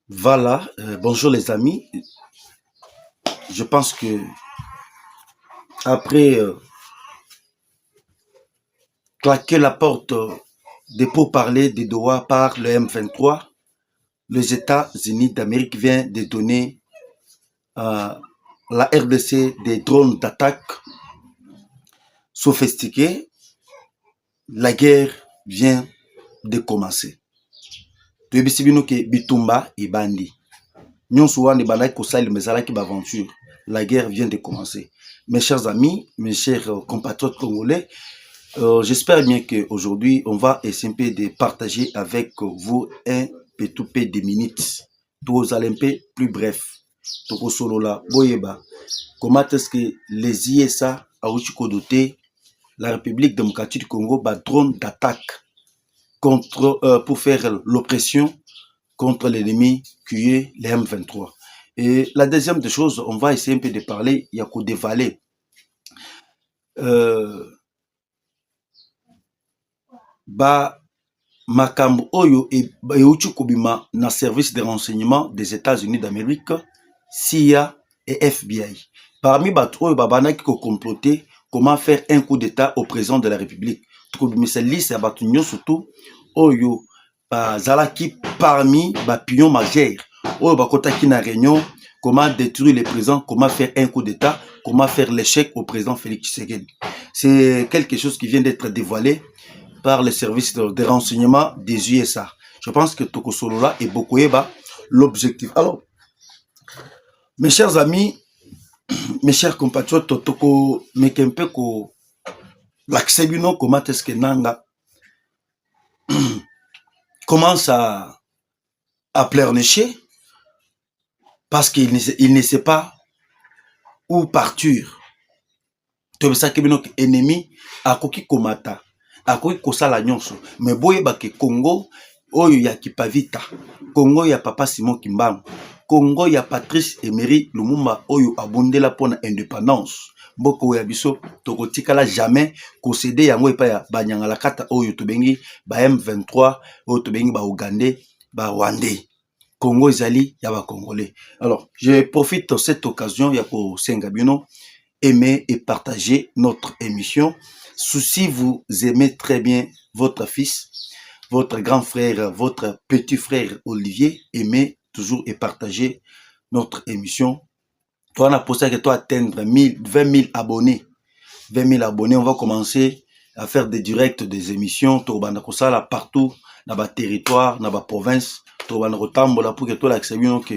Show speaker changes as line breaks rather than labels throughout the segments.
Voilà, bonjour les amis. Je pense que après claquer la porte des pourparlers de Doha par le M23, les États-Unis d'Amérique viennent de donner à la RDC des drones d'attaque sophistiqués. La guerre vient de commencer. Toyebisi bino ke bitumba ebandi. Nyonso wana ebandaki kosala ezalaki baventure. La guerre vient de commencer. Mes chers amis, mes chers compatriotes congolais, j'espère bien qu'aujourd'hui, on va essayer de partager avec vous un petit peu de minutes. Tous allez un peu plus bref. Toko solola, boyeba. Comment est-ce que les ISA a doté la République démocratique du Congo ba drone d'attaque contre pour faire l'oppression contre l'ennemi qui est les M23. Et la deuxième des choses, on va essayer un peu de parler, il y a qu'au dévaler. Ba makambo oyo euti kobima na service de renseignement des États-Unis d'Amérique, CIA et FBI. Parmi bato oyo babandaki ko comploter comment faire un coup d'état au président de la République. Tukobimisa liste ya bato nyonso surtout oyo bazalaki parmi bapion majeur oyo bakotaki na réunion comment détruire le président, comment faire un coup d'état, comment faire l'échec au président Félix Tshisekedi. C'est quelque chose qui vient d'être dévoilé par les services de renseignement des USA. Je pense que Toko Solola et Bokoeba l'objectif. Alors, mes chers amis, mes chers compatriotes, Toko Mekempeko, l'accès comment est-ce que Nanga commence à pleurnicher parce qu'il ne sait pas où partir. Tout ça que ennemi a koki komata. Akoki kosala nyonso mais boyeba ke Congo oyo ya Kipavita, Congo ya Papa Simon Kimbangu, Congo ya Patrice Emery Lumumba oyo abondela pona indépendance, mboko ya biso tokotikala jamais kosede yango epa ya banyangala kata oyo tobengi ba M23 oyo tobengi ba Ougandais ba Rwandais. Congo ezali ya ba Congolais. Alors je profite de cette occasion ya ko senga bino aimer et partager notre émission. Si vous aimez très bien votre fils, votre grand frère, votre petit frère Olivier, aimez toujours et partagez notre émission. Toi, on a posé que toi atteindre 20 000 abonnés. 20 000 abonnés, on va commencer à faire des directs, des émissions. Torbana Kosala partout, dans le territoire, dans la province. Torbana Rotambola pour que toi l'acception que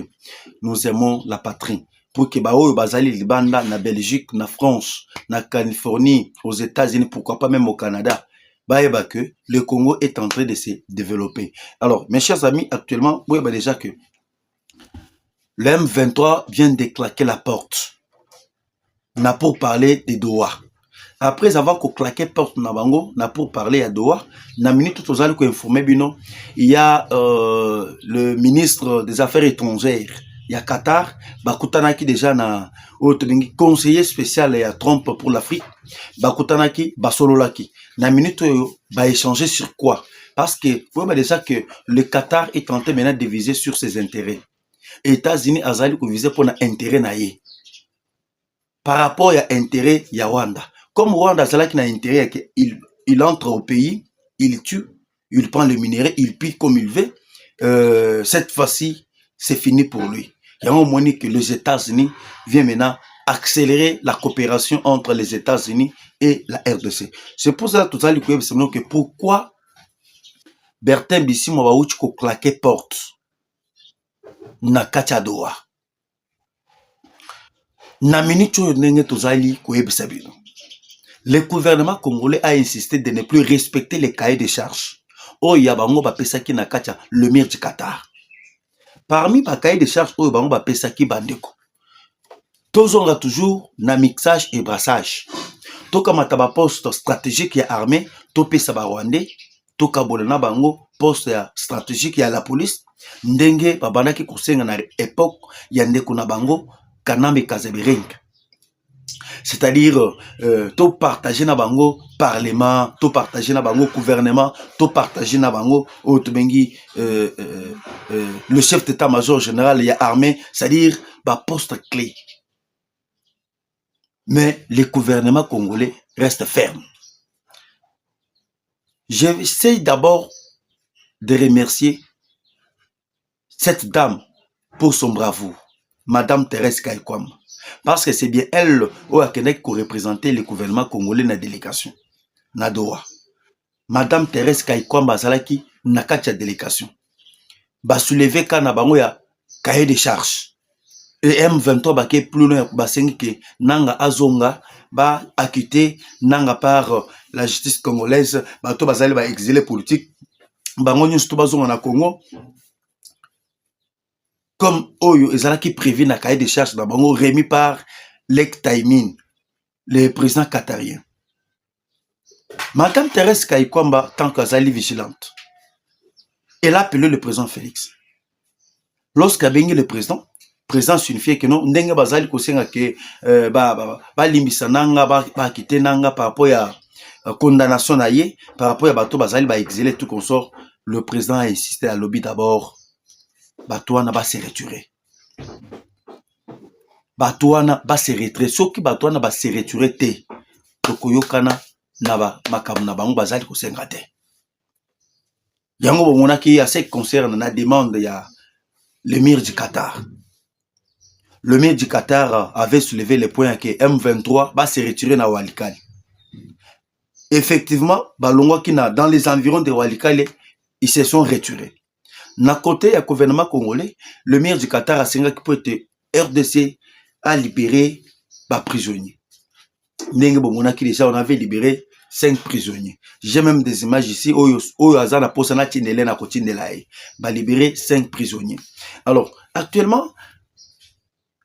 nous aimons la patrie. Pour que bao bazali libanda na Belgique, na France, na Californie, aux États-Unis, pourquoi pas même au Canada, bah que le Congo est en train de se développer. Alors, mes chers amis, actuellement, oui, bah déjà que le M23 vient de claquer la porte. On a pour parler de Doha. Après avoir claqué la porte na bango, on a pour parler à Doha. Na minute tout ça, informé bino, il y a le ministre des Affaires étrangères. Il y a Qatar, Bakutanaki déjà na conseiller spécial à Trump pour l'Afrique, Bakutanaki, Basololaki. Na minute ba échanger sur quoi? Parce que vous voyez déjà que le Qatar est en train maintenant de viser sur ses intérêts. États-Unis azali ko viser pour na intérêt na ye. Par rapport à intérêt ya Rwanda. Comme Rwanda azali qui na intérêt il entre au pays, il tue, il prend le minerai, il pille comme il veut. Cette fois-ci, c'est fini pour lui. Il y a un moment que les États-Unis viennent maintenant accélérer la coopération entre les États-Unis et la RDC. C'est pour ça que pourquoi Bertin Bissimo va ko claquer porte na katia Doha. Na minute nenge tozali ko yebisa bino. Le gouvernement congolais a insisté de ne plus respecter les cahiers de charges. Oh yabango ba pesaki na katia le maire du Qatar. Parmi les cahiers de charges, il y a Pesaki Bandeko. Tous on a toujours na mixage et brassage. Tout comme un poste stratégique et armé, tout pesa ba Rwandais, tout kabolena bango poste stratégique et la police. Ndenge babandaki kusenga na époque ya ndeko na bango Kanambe Kazebering. c'est-à-dire to partager na bango parlement, to partager na bango gouvernement, to partager na bango le chef d'état-major général et armée, c'est-à-dire ba poste clé. Mais le gouvernement congolais reste ferme. J'essaie d'abord de remercier cette dame pour son bravoure, Madame Thérèse Kaikwamba. Parce que c'est bien elle qui représentait le gouvernement congolais dans la délégation. Na Doha. Madame Thérèse Kaikwamba Zalaki na kati ya délégation. Ba soulever kana bango ya cahier de charge. Et M23 baké plus loin basengi ke nanga azonga ba acquitté nanga par la justice congolaise bato bazali ba exilé politique bango nyonso bazonga na Congo comme Oyo ezalaki prévu na cahier de charge na bango remis par Lek Taimin, le président qatarien. Madame Thérèse Kaikwamba, tant qu'Azali vigilante, elle a appelé le président Félix. Lorsqu'elle a béni le président signifie que non, ndenge bazali kosenga ke ba limbisa nanga ba quitter nanga par rapport à condamnation na ye, par rapport à bato bazali ba exilé tout consort, le président a insisté à lobby d'abord Batouana va se retirer. Batouana va se retirer. Ce qui Batouana va se retirer te. Tokoyokana naba makam na bango bazali kosenga te. Yango bomona ki à ce qui concerne la demande ya l'émir du Qatar. L'émir du Qatar avait soulevé le point que M23 va se retirer na Walikale. Effectivement, balongo qui na dans les environs de Walikale, ils se sont retirés. Na côté du gouvernement congolais, le maire du Qatar a signé que peut être RDC a libéré les prisonniers. Déjà, on avait libéré 5 prisonniers. J'ai même des images ici où Azana Posana Tinele na Kotindelae. Ba libéré 5 prisonniers. Alors, actuellement,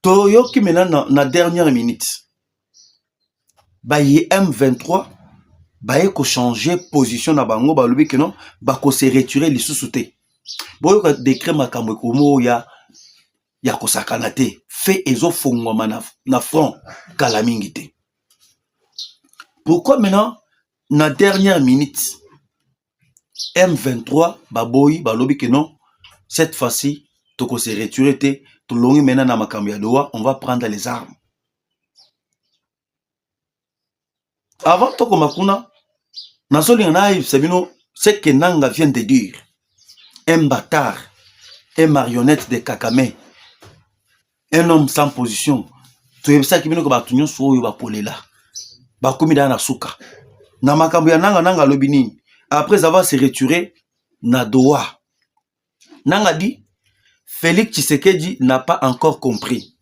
Toyo qui maintenant na dernière minute, ba M23 ba ko changer position na bango ba lobi que non, ba ko se retirer les sous-soutés. Boyo ka décret makambo komo ya kosakana te fait ezo fongoma na front kala mingi te. Pourquoi maintenant na dernière minute M23 baboyi balobi que non, cette fois-ci toko se retirer te, to longi maintenant na makambo ya Doha, on va prendre les armes. Avant toko makuna nazoli na sabino ce que Nanga vient de dire. Un bâtard, un marionnette de Kakame, un homme sans position. Tu es ça qui vient de battre sur le bapolela. Bakomida na suka. Na makambo ya nanga lobini. Après avoir se retiré na Doha. Nanga dit Félix Tshisekedi n'a pas encore compris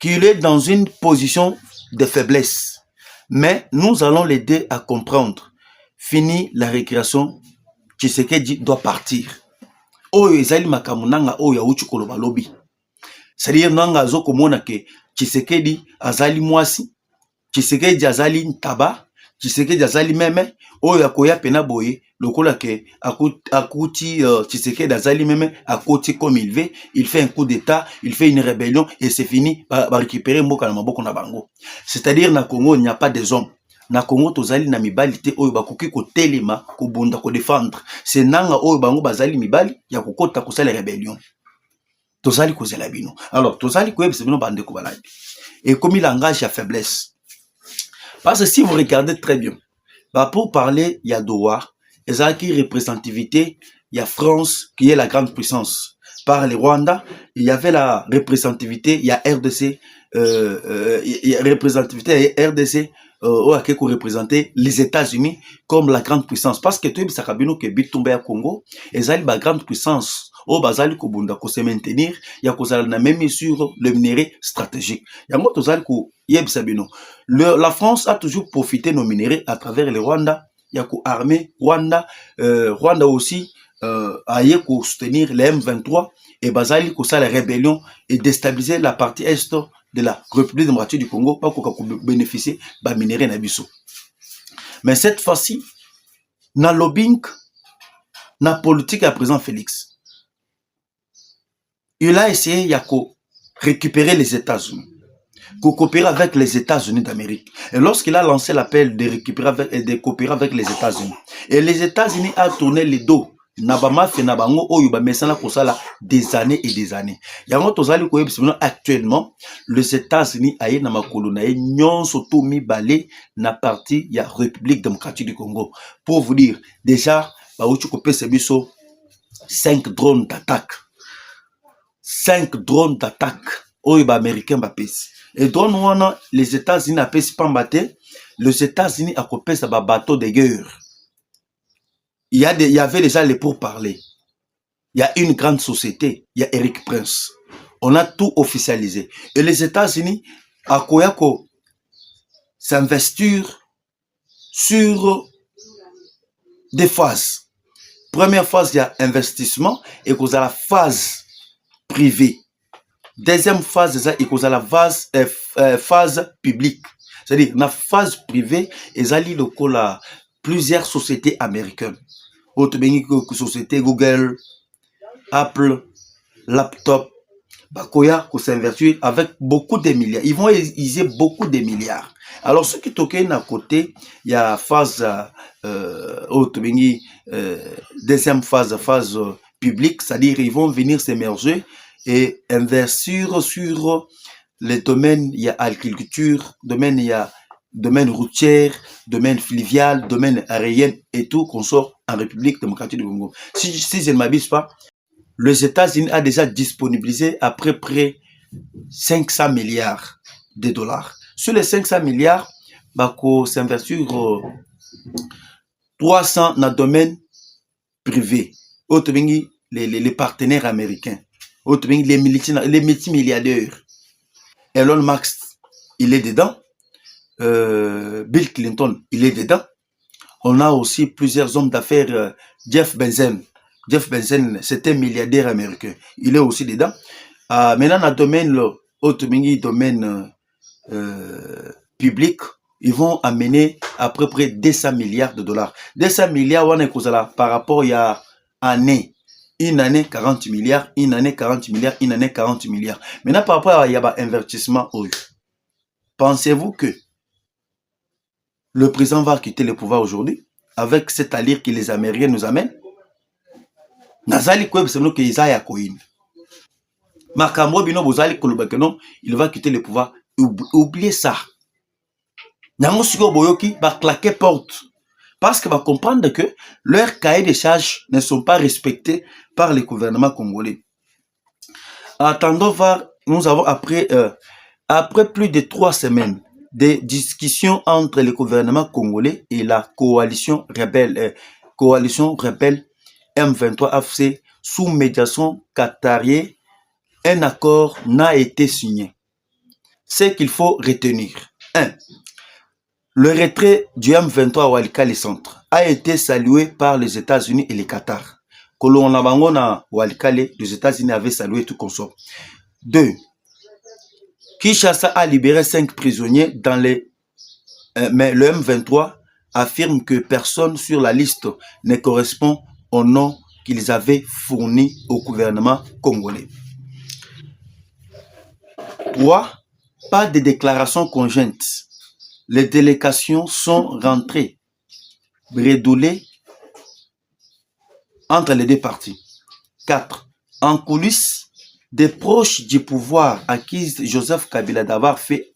qu'il est dans une position de faiblesse. Mais nous allons l'aider à comprendre. Fini la récréation, Tshisekedi doit partir. Oyo ezali makambo nanga oyo auti koloba lobi. C'est-à-dire nanga azoko mona ke Tshisekedi azali mwasi, Tshisekedi azali ntaba, Tshisekedi azali meme, oyo akoya pena boye lokola ke akuti Tshisekedi azali meme akoti comme il veut, il fait un coup d'état, il fait une rébellion et c'est fini, ba récupérer mboka na maboko na bango. C'est-à-dire na Congo il n'y a pas des hommes. Na Congo tozali na mibali te oyo bakoki ko telema ko bunda ko défendre. C'est nanga oyo bango bazali mibali ya kokota ko sala rébellion. Tozali ko zela bino. Alors tozali ko yebisa bino bande ko baladi. Et comme il langage ya faiblesse. Parce que si vous regardez très bien, bah pour parler il y a Doha, ezaki représentativité, il y a France qui est la grande puissance. Par le Rwanda, il y avait la représentativité, il y a RDC, il y a représentativité RDC qui représenter les États-Unis comme la grande puissance. Parce que tu sais, Sakabino qui est tombé à Congo, et ça la grande puissance. Au Bazali Kobunda ko se maintenir, il y a kozala na même sur le minerai stratégique. Il y a moto zali ko yeb sabino. La France a toujours profité de nos minéraux à travers le Rwanda. Il y a ko armée Rwanda, Rwanda aussi a yé ko soutenir les M23 et Bazali ko sa la rébellion et déstabiliser la partie est de la République démocratique du Congo pas qu'on bénéficier de minerais na biso. Mais cette fois-ci, na lobbying, na politique à présent Félix, il a essayé de récupérer les États-Unis. coopérer avec les États-Unis d'Amérique. Et lorsqu'il a lancé l'appel de coopérer avec les États-Unis, et les États-Unis a tourné le dos, Nabama fait nabango oyo ba mesana kosala des années et des années. Yango tozali ko yebisino actuellement les États-Unis aye na makolo na ye nyonso to mibale na partie ya République démocratique du Congo. Pour vous dire déjà ba uchi ko pesa biso 5 drones d'attaque. 5 drones d'attaque oyo ba américain ba pesi. Et drone wana les États-Unis a pesi pambate, les États-Unis a ko pesa ba bateau de guerre. Il y avait déjà les pourparlers. Il y a une grande société, il y a Eric Prince. On a tout officialisé. Et les États-Unis, à Koyako, s'investir sur des phases. Première phase, il y a investissement et il y a la phase privée. Deuxième phase, il y a la phase publique. C'est-à-dire, la phase privée, il y a plusieurs sociétés américaines. Autre société Google, Apple, laptop, Bakoya, qu'on s'investit avec beaucoup de milliards. Ils vont utiliser beaucoup de milliards. Alors, ce qui toquent à côté, il y a phase, deuxième phase publique, c'est-à-dire ils vont venir s'émerger et investir sur les domaines, il y a agriculture, domaine, il y a domaine routier, domaine fluvial, domaine aérien et tout qu'on sort en République démocratique du Congo. Si je ne m'abuse pas, les États-Unis a déjà disponibilisé à peu près 500 milliards de dollars. Sur les 500 milliards, bako s'investir 300 dans le domaine privé. Autre les partenaires américains. Autre les multimilliardaires. Elon Musk, il est dedans. Bill Clinton, il est dedans. On a aussi plusieurs hommes d'affaires. Jeff Bezos. Jeff Bezos, c'est un milliardaire américain. Il est aussi dedans. Maintenant, dans le domaine, domaine public, ils vont amener à peu près 200 milliards de dollars. 200 milliards, on est par rapport à une année. Une année, 40 milliards. Une année, 40 milliards. Une année, 40 milliards. Maintenant, par rapport à l'investissement, pensez-vous que le président va quitter le pouvoir aujourd'hui avec cette allure que les Américains nous amènent? Nazali Kweb, c'est nous que Isaiah Koin. Makambo Bino Bozali Kolobakeno, il va quitter le pouvoir. Oubliez ça. Nango Sugo Boyoki va claquer porte. Parce qu'il va comprendre que leurs cahiers de charges ne sont pas respectés par le gouvernement congolais. Attendons voir, nous avons après plus de 3 semaines, des discussions entre le gouvernement congolais et la coalition rebelle M23 AFC sous médiation qatarienne, un accord n'a été signé. Ce qu'il faut retenir. 1. Le retrait du M23 à Walikale Centre a été salué par les États-Unis et le Qatar. Kolon Nabangona Walikale, les États-Unis avaient salué tout consort. 2. Kinshasa a libéré 5 prisonniers dans les... mais le M23 affirme que personne sur la liste ne correspond au nom qu'ils avaient fourni au gouvernement congolais. 3. Pas de déclaration conjointe. Les délégations sont rentrées, bredouillées entre les deux parties. 4. En coulisses, des proches du pouvoir accusent Joseph Kabila d'avoir fait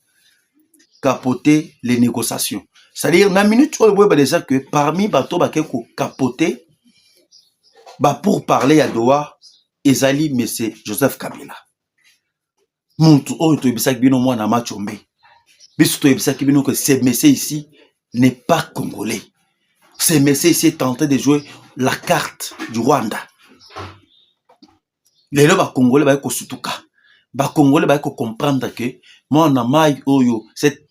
capoter les négociations. C'est-à-dire, dans la minute où on déjà que parmi bateaux qui ont capoté, pour parler à Doha, Ezali, M. Joseph Kabila. Muntu oyo toyebisaki bino mwana Machombe. Biso toyebisaki bino que ce monsieur ici n'est pas congolais. Ce monsieur ici est tenté de jouer la carte du Rwanda. Lelo ba congolais ba ko sutuka. Ba congolais ba ko comprendre que mwana mai oyo c'est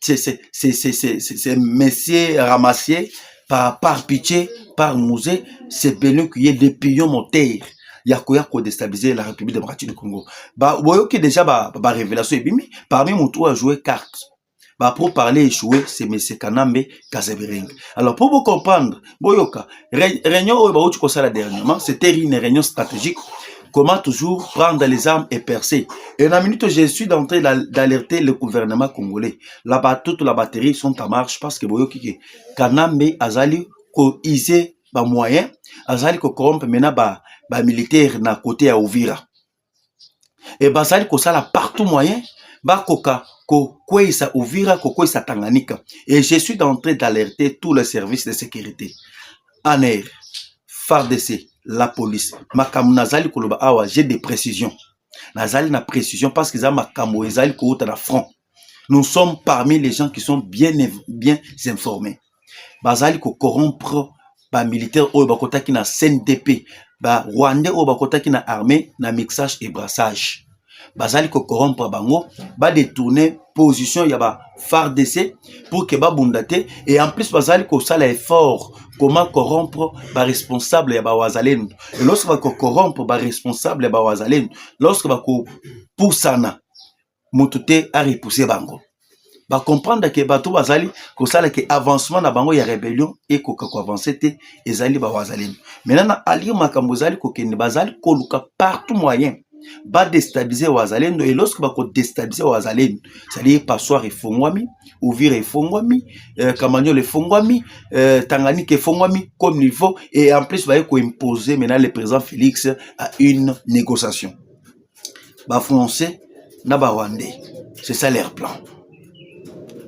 monsieur ramassé par pitié, par musée, c'est beno qui est des pions moteurs. Yakoya ko déstabiliser la République démocratique du Congo. Boyo qui déjà révélation ebimi parmi moto a joué carte. Pour parler échoué, c'est M. Kanambe Kazebering. Alors pour vous comprendre, boyoka réunion oyo ba uti ko sala dernièrement, c'était une réunion stratégique Comment toujours prendre les armes et percer. Et dans la minute, je suis en train d'alerter le gouvernement congolais. Là-bas, toutes les batteries sont en marche parce que Boyoki Kanambe Azali ko ise ba moyen, Azali ko corrompre maintenant ba militaire na côté à Ouvira. Et Bazali ko sala partout moyen, ba koka ko kwesa Ouvira, ko kwesa Tanganyika. Et je suis en train d'alerter tous les services de sécurité. En air, FARDC, la police, Makamu Nazali Koloba Awa, j'ai des précisions. Nazali na précision parce qu'ils ont Makamu Ezali Kouta na front. Nous sommes parmi les gens qui sont bien informés. Bazali ko corrompre ba militaire au bakota qui na CNDP, ba Rwandais au bakota qui na armée na mixage et brassage. Bazali ko corrompre bango, ba détourner position ya ba FARDC pour que ba bundate et en plus bazali ko sala effort comment corrompre ba responsable ya ba wazalendo. Et lorsque ba ko corrompre ba responsable ya ba wazalendo, lorsque ba ko poussana mutute a repousser bango. Ba comprendre que bato bazali ko sala que avancement na bango ya rébellion et ko avancer te ezali ba wazalendo. Maintenant na ali makambo zali ko kende bazali ko luka partout moyen ba déstabiliser wazalendo et lorsque ba ko déstabiliser wazalendo, c'est-à-dire Passoir et Fongwami, Ouvira et Fongwami, Kamanyola et Fongwami, Tanganyika et Fongwami comme niveau et en plus va ko imposer maintenant le président Félix à une négociation. Ba français na ba rwandais, c'est ça leur plan.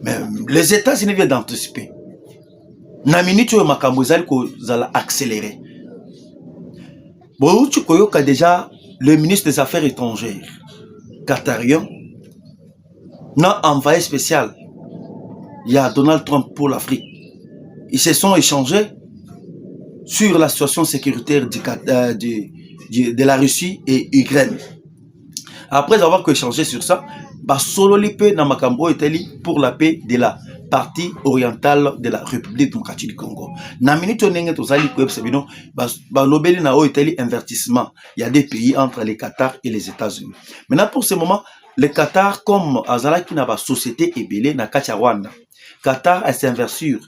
Mais les États-Unis viennent d'anticiper. Na minute où makambo ezali ko zala accélérer. Bon, tu koyoka déjà le ministre des Affaires étrangères qatarien n'a envoyé spécial. Il y a Donald Trump pour l'Afrique. Ils se sont échangés sur la situation sécuritaire de la Russie et Ukraine. Après avoir échangé sur ça, solo lipe na makambo eteli pour la paix de la partie orientale de la République démocratique du Congo. Na minute onenge tozali ko ebsebino ba lobeli na o eteli invertissement. Il y a des pays entre les Qatar et les États-Unis. Maintenant pour ce moment, le Qatar comme azalaki na ba société ebele na kati ya Rwanda. Qatar a s'inversir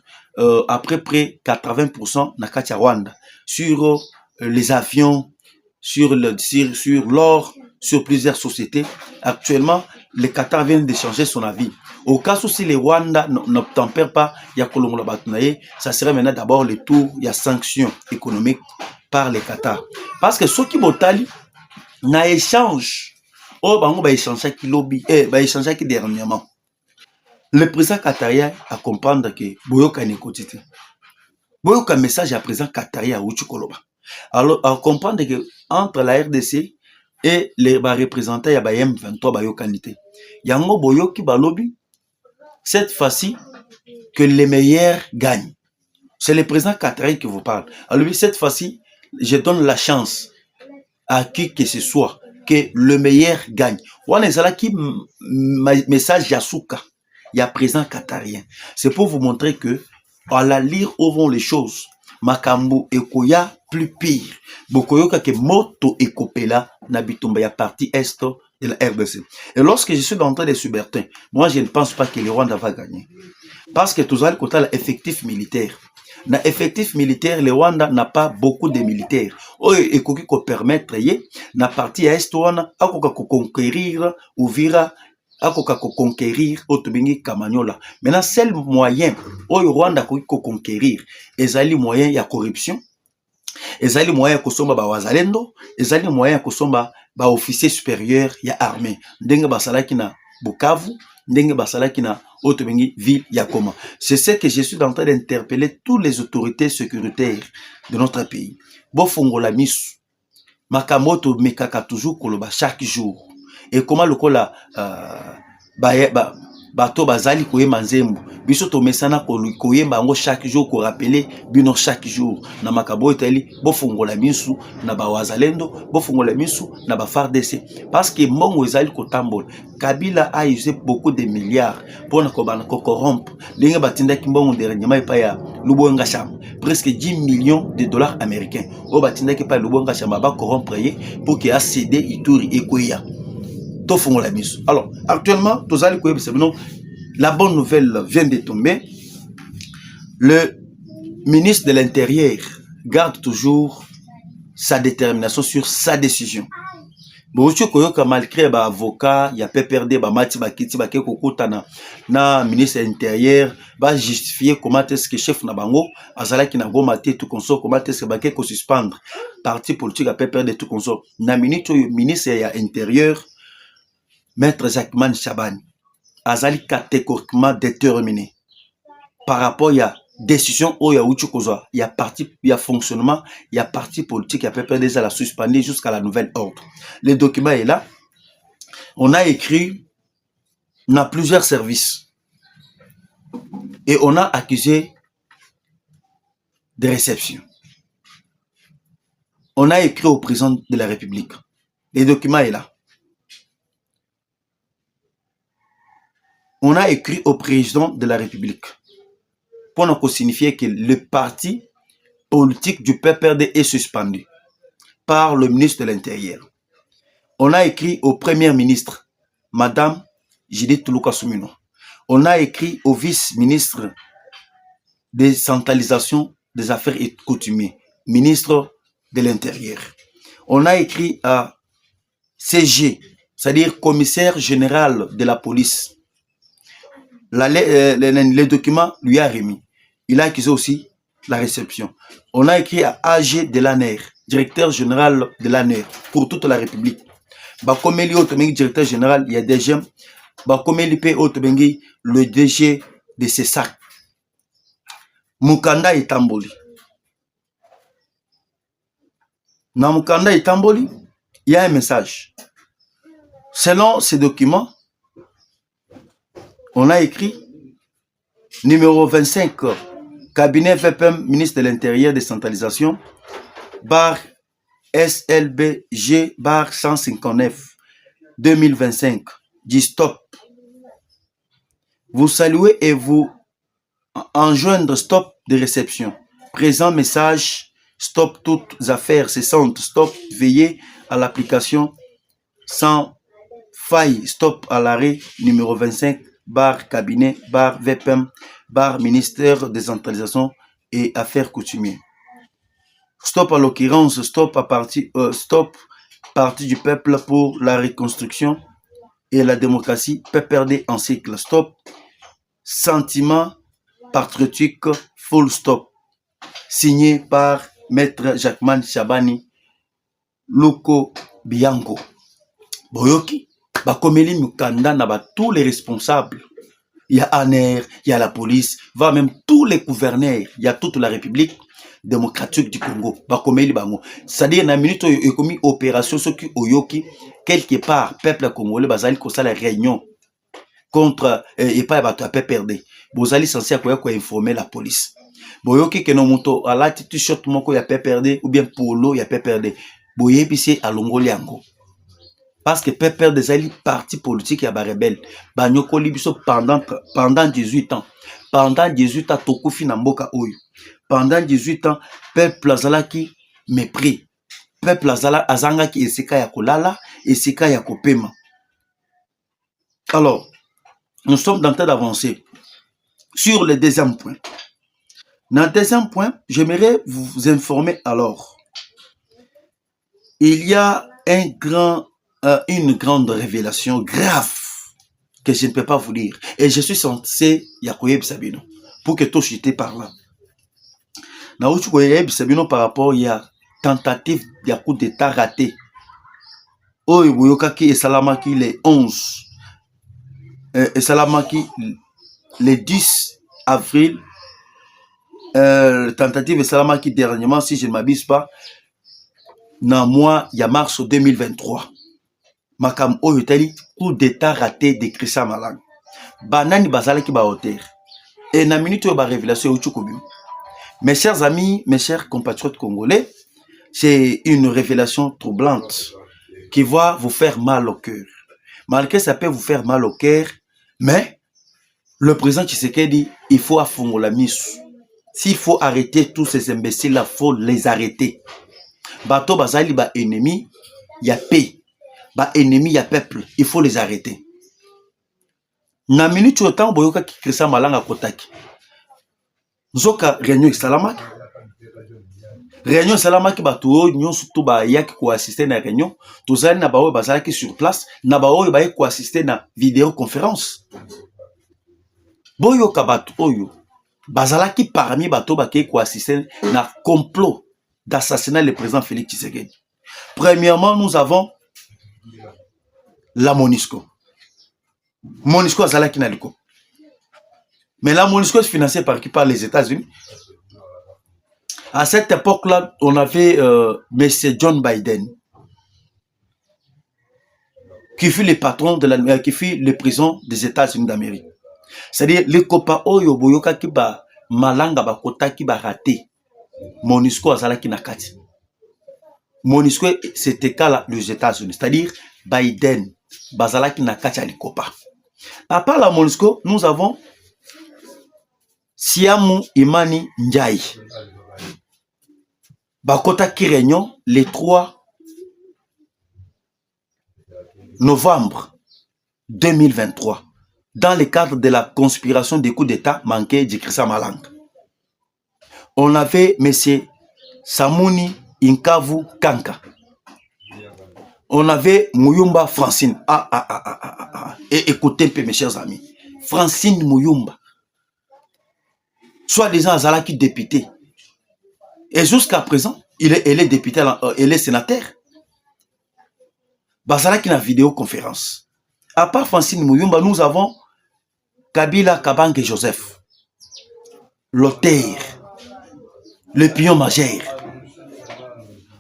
après près 80% na kati ya Rwanda sur les avions, sur l'or, sur plusieurs sociétés. Actuellement, le Qatar vient de changer son avis. Au cas où si les Rwanda n'obtempèrent pas, il y a Kolongola Batunaye, ça serait maintenant d'abord le tour, il y a sanctions économiques par le Qatar. Parce que ceux qui botali, na échange, oh, bango ba échanger qui lobby, ba échanger qui dernièrement. Le président qatarien a comprendre que Boyoka n'est quotidien. Boyoka message à président qatarien à Uchu Koloba. Alors, à comprendre que entre la RDC et les représentants ya ba M23 ba yokanité. Yango boyoki ba lobby cette fois-ci que les meilleurs gagnent. C'est le président qatarien qui vous parle. Alors cette fois-ci, je donne la chance à qui que ce soit que le meilleur gagne. On est là qui message Yasuka, il y a président qatarien. C'est pour vous montrer que à la lire où vont les choses. Makambo ekoya plus pire. Bokoyoka ke moto ekopela na bitumba ya partie est de la RDC. Et lorsque je suis dans le train des Subertins, moi je ne pense pas que le Rwanda va gagner. Parce que tout à l'heure, l'effectif militaire. Dans l'effectif militaire, le Rwanda n'a pas beaucoup de militaires. Et ekoki ko permettre na partie est wana akoka ko conquérir Uvira, akoka ko conquérir Otobingi Kamanyola. Maintenant, seul moyen au Rwanda ko conquérir, ezali moyen ya corruption, ezali moyen ya kosomba ba wazalendo, ezali moyen ya kosomba ba officier supérieur ya armée. Ndenge basalaki na Bukavu, ndenge basalaki na Otobingi ville ya Goma. C'est ce que je suis en train d'interpeller toutes les autorités sécuritaires de notre pays. Bofongola misu. Makamoto mekaka toujours koloba chaque jour. Et comment le kola bato bazali koyemba nzembo biso to mesana koyemba ngo chaque jour ko rappeler bino chaque jour na makabo etali bofungola misu na ba wazalendo bofungola misu na ba FARDC parce que mbongo ezali kotambola. Kabila a usé beaucoup de milliards pour na ko corrompre linga batindaki mbongo dernièrement epa ya Lubonga Cham presque 10 millions de dollars américains o batindaki pa Lubonga Cham ba corrompre pour qu'il a cédé Ituri et Kouya. Alors, actuellement, la bonne nouvelle vient de tomber. Le ministre de l'Intérieur garde toujours sa détermination sur sa décision. Bocho koyoka malgré ba avocat ya PPRD ba mati ba kiti ba ke kokota na ministre intérieur ba justifier comment est-ce que chef na bango azalaki na goma te tout consort comment est-ce que ba ke ko suspendre parti politique ya PPRD tout consort na ministre ya intérieur maître Jacquemin Chabani azali catégoriquement déterminé par rapport à décision où il y a Uchukozwa, il y a parti, il y a fonctionnement, il y a parti politique, il y a PPRD à la suspendre jusqu'à la nouvelle ordre. Le document est là. On a écrit dans plusieurs services et on a accusé de réception. On a écrit au président de la République. Le document est là. On a écrit au président de la République pour nous signifier que le parti politique du PPRD est suspendu par le ministre de l'Intérieur. On a écrit au Premier ministre, Madame Judith Tuluka Soumino. On a écrit au vice-ministre de centralisation des affaires et coutumiers, ministre de l'Intérieur. On a écrit à CG, c'est-à-dire commissaire général de la police. Le document lui a remis. Il a accusé aussi la réception. On a écrit à AG de l'ANER, directeur général de l'ANER, pour toute la République. Bakomeli Otobengi, directeur général, il y a des gens. Bakomeli P. Otobengi, le DG de CESAC. Mukanda et Tamboli. Dans Mukanda et Tamboli, il y a un message. Selon ces documents, on a écrit numéro 25, cabinet VPM, ministre de l'Intérieur, décentralisation, bar SLBG, bar 159, 2025, dit stop. Vous saluez et vous enjoindre stop de réception. Présent message, stop toutes affaires cessantes, stop, veillez à l'application sans faille, stop à l'arrêt numéro 25, bar cabinet, bar VPM, bar ministère des centralisations et affaires coutumières. Stop à l'occurrence, stop parti du peuple pour la reconstruction et la démocratie, PPRD en cycle, stop, sentiment patriotique, full stop, signé par Maître Jacquemin Chabani, Loko Bianco. Boyoki, Bakomeli Mukanda n'a tous les responsables. Il y a ANER, il y a la police, va même tous les gouverneurs, il y a toute la République démocratique du Congo. Bakomeli Bango. C'est-à-dire, dans la minute où il y a commis opération, ce qui Oyoki, quelque part, peuple congolais, Bazali, comme ça, la réunion contre, et pas à PPRD. Bozali censé informer la police. Boyoki, que non moto, à la t-shirt, moko, il y a PPRD, ou bien polo, il y a PPRD. Boye, puis c'est à Longoliango. Parce que PPRD des alliés parti politique ya ba rebelle banyoko libiso pendant 18 ans. Pendant 18 ans tokufi na mboka oyo. Pendant 18 ans peuple azalaki mépris. Peuple azangaki esika ya kolala, esika ya kopema. Alors, nous sommes en train d'avancer sur le deuxième point. Dans le deuxième point, j'aimerais vous informer alors. Il y a une grande révélation grave que je ne peux pas vous dire. Et je suis censé Yakoyeb Sabino pour que tout chute par là. Yakoyeb Sabino par rapport à tentative de coup d'état raté. Oyo Boyokaki et Salamaki les 11 et Salamaki le 10 avril. Tentative et Salamaki dernièrement, si je ne m'abuse pas, dans le mois de mars 2023. Makam oyo tali coup d'état raté de Christian Malang. Banani bazalaki ba hauteur. Et na minute yo ba révélation uchukobi. Mes chers amis, mes chers compatriotes congolais, c'est une révélation troublante qui va vous faire mal au cœur. Malgré ça peut vous faire mal au cœur, mais le président Tshisekedi, il faut affongo la mise. S'il faut arrêter tous ces imbéciles là, il faut les arrêter. Bato bazali ba ennemi, ya paix. Ba ennemi ya peuple, il faut les arrêter. Na minute autant boyoka ki Christian Malanga kotaki. Nzoka réunion salamaki. réunion salama ki bato oyo nyonso to bayaki koassiste na réunion tozali na baoyo bazalaki sur place na baoyo baye koassiste na vidéoconférence boyoka bato oyo bazalaki parmi bato bakei koassiste na complot d'assassinat le président Félix Tshisekedi. Premièrement, nous avons la MONUSCO. MONUSCO azalaki na liko. Mais la MONUSCO est financée par qui? Par les États-Unis. À cette époque-là, on avait M. John Biden, qui fut le patron de la, qui fut le président des États-Unis d'Amérique. C'est-à-dire, les copains oyo boyoka ki ba malanga ba kota ki ba raté. MONUSCO azalaki na kati. MONUSCO c'était qu'à les États-Unis, c'est-à-dire Biden, bazalaki na kati ali kopa. À part la MONUSCO, nous avons Siamou Imani Ndiaye. Bakota qui réunion le 3 novembre 2023 dans le cadre de la conspiration des coups d'État manqués d'Ikrissa Malang. On avait M. Samouni Inkavu Kanka. On avait Muyumba Francine. Et écoutez un peu mes chers amis. Francine Muyumba. Soi-disant Azalaki député. Et jusqu'à présent, elle est députée, elle est sénateur. Bazalaki na vidéoconférence. À part Francine Muyumba, nous avons Kabila Kabange Joseph, l'auteur, le pion majeur.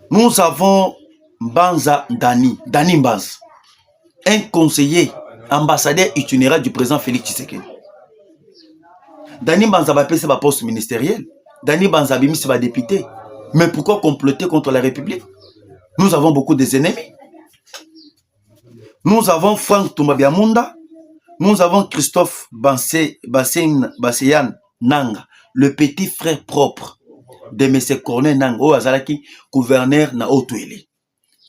Nous avons Mbanza Dani Mbanza, un conseiller, ambassadeur itinéraire du président Félix Tshisekedi. Dani Mbanza va passer sa poste ministériel. Dani Mbanza Bimisi va député. Mais pourquoi comploter contre la République? Nous avons beaucoup d'ennemis. Nous avons Franck Toumabiamunda. Nous avons Christophe Basseyan Nanga, le petit frère propre de M. Corneille Nanga, ou Azalaki, gouverneur na Otuele.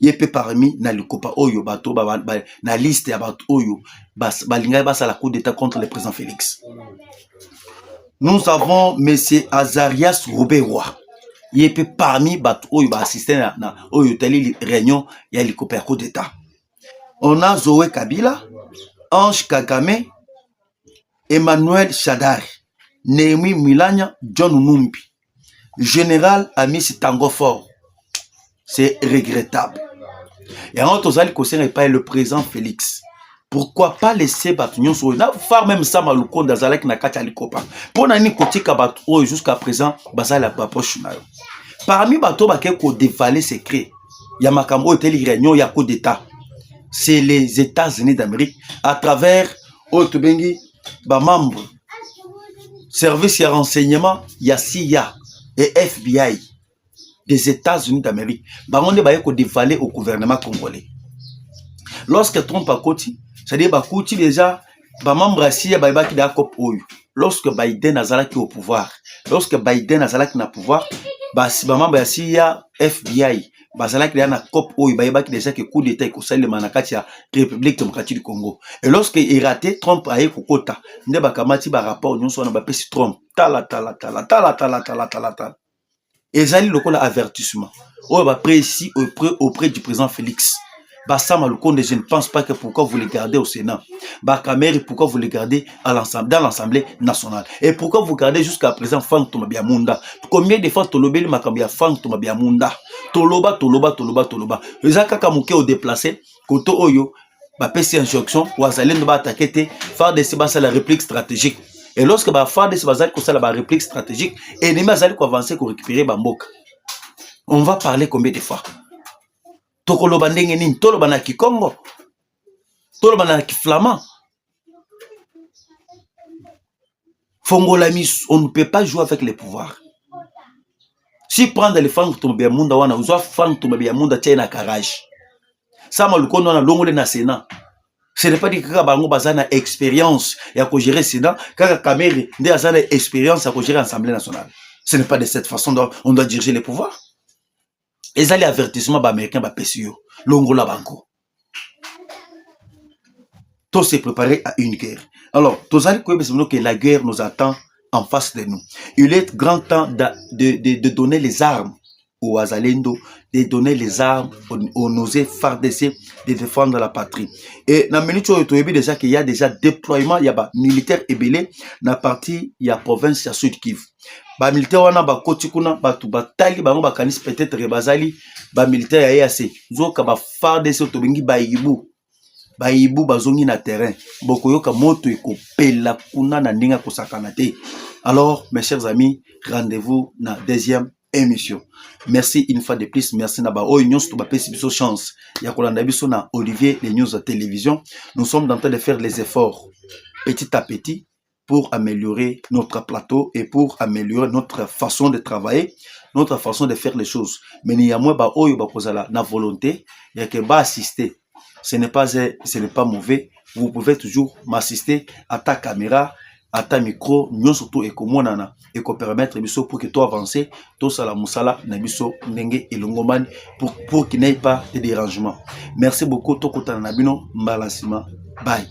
Il peut parmi na likopa oyo bato na liste ya bato oyo balinga basa la coup d'état contre le président Félix. Nous avons M. Azarias Rouberoy. Il peut parmi bato oyo ba assister na oyo tali réunion ya likopa ya coup d'état. On a Zoé Kabila, Ange Kagame, Emmanuel Chadari, Némi Milania, John Numbi, Général Amis Tangofor. C'est regrettable. Et en tout cas, le président Félix. Pourquoi pas laisser Batunion sur une faire même ça maluko d'Azalek na kati alikopa. Pour nani kotika batu jusqu'à présent basala approche na yo. Parmi bato baké ko dévaler secret. Ya makambo teli réunion ya coup d'état. C'est les États-Unis d'Amérique à travers Otobengi ba membre service et renseignement ya CIA et FBI des États-Unis d'Amérique. Bangonde ba ko dévaler au gouvernement congolais. Lorsque Trump a côté, c'est-à-dire ba côté déjà ba membre CIA ba ki da cop oyo. Lorsque Biden azalaki au pouvoir, lorsque Biden azalaki na pouvoir, ba membre CIA FBI bazalaki na cop oyo ba ki déjà que coup d'état ko sale manakati ya République démocratique du Congo. Et lorsque il raté, Trump a kokota nde ba kamati ba rapport nyonso na ba pesi Trump tala. Ezali lokola avertissement. Oh, bah, précis auprès du président Félix. Bassama Lukonde, je ne pense pas que pourquoi vous les gardez au Sénat. Bakamer, pourquoi vous les gardez à dans l'Assemblée nationale. Et pourquoi vous gardez jusqu'à présent Franck Toumabiamunda. Combien de fois Tolobeli Makambia Franck Toumabiamunda. Toloba. Ezaka Kamouke au déplacé, Koto Oyo, bah, PC injonction, Ouazalen va attaquer, faire des sébas à la réplique stratégique. Et lorsque ba faire des bazali comme ça la réplique stratégique, ennemi bazali ko avancer ko récupérer Bamboka. On va parler combien de fois? Tokoloba ndenge nini? Toloba na Kikongo. Toloba na Kiflama. Fongolamis, on ne peut pas jouer avec les pouvoirs. Si prendre les Franck Toumabiamunda wana, uzo Franck Toumabiamunda tia na garage. Ça malukono na longole na Sénat. Ce n'est pas dit que Bango Bazana expérience et à gérer Sénat, car Kamere n'a expérience à gérer l'Assemblée nationale. Ce n'est pas de cette façon qu'on doit diriger les pouvoirs. Et ça, les avertissements américains, PCO, l'Ongola Banco. Tout s'est préparé à une guerre. Alors, tous allez que la guerre nous attend en face de nous. Il est grand temps de donner les armes aux Azalendo de donner les armes aux nausées FARDC de défendre la patrie. Et dans la minute où il déjà qu'il y a déjà déploiement, il y a des militaires ébélés dans la partie, il y a province, il y a Sud Kivu. Les militaires, il y a des kotikuna, batali, bakanis peut-être bazali, les militaires, il y a assez. Zoka ba FARDC, tobengi ba ibu. Baibu bazongi na terrain bokoyoka moto ekopela kuna na ndinga kosakana te. Alors mes chers amis, rendez-vous na deuxième émission. Merci une fois de plus, merci na ba oyo nyonso to ba pesi biso chance ya kolanda biso na Olivier les news à télévision. Nous sommes en train de faire les efforts petit à petit pour améliorer notre plateau et pour améliorer notre façon de travailler, notre façon de faire les choses. Mais ni ya moi ba oyo ba kozala na volonté ya ke ba assister. Ce n'est pas mauvais. Vous pouvez toujours m'assister à ta caméra, à ta micro, nous surtout et comme nana et qu'on permettre biso pour que toi avancer, tout ça la musala na biso ndenge et longoman pour qu'il n'y ait pas de dérangement. Merci beaucoup to kotana na bino mbalasima. Bye.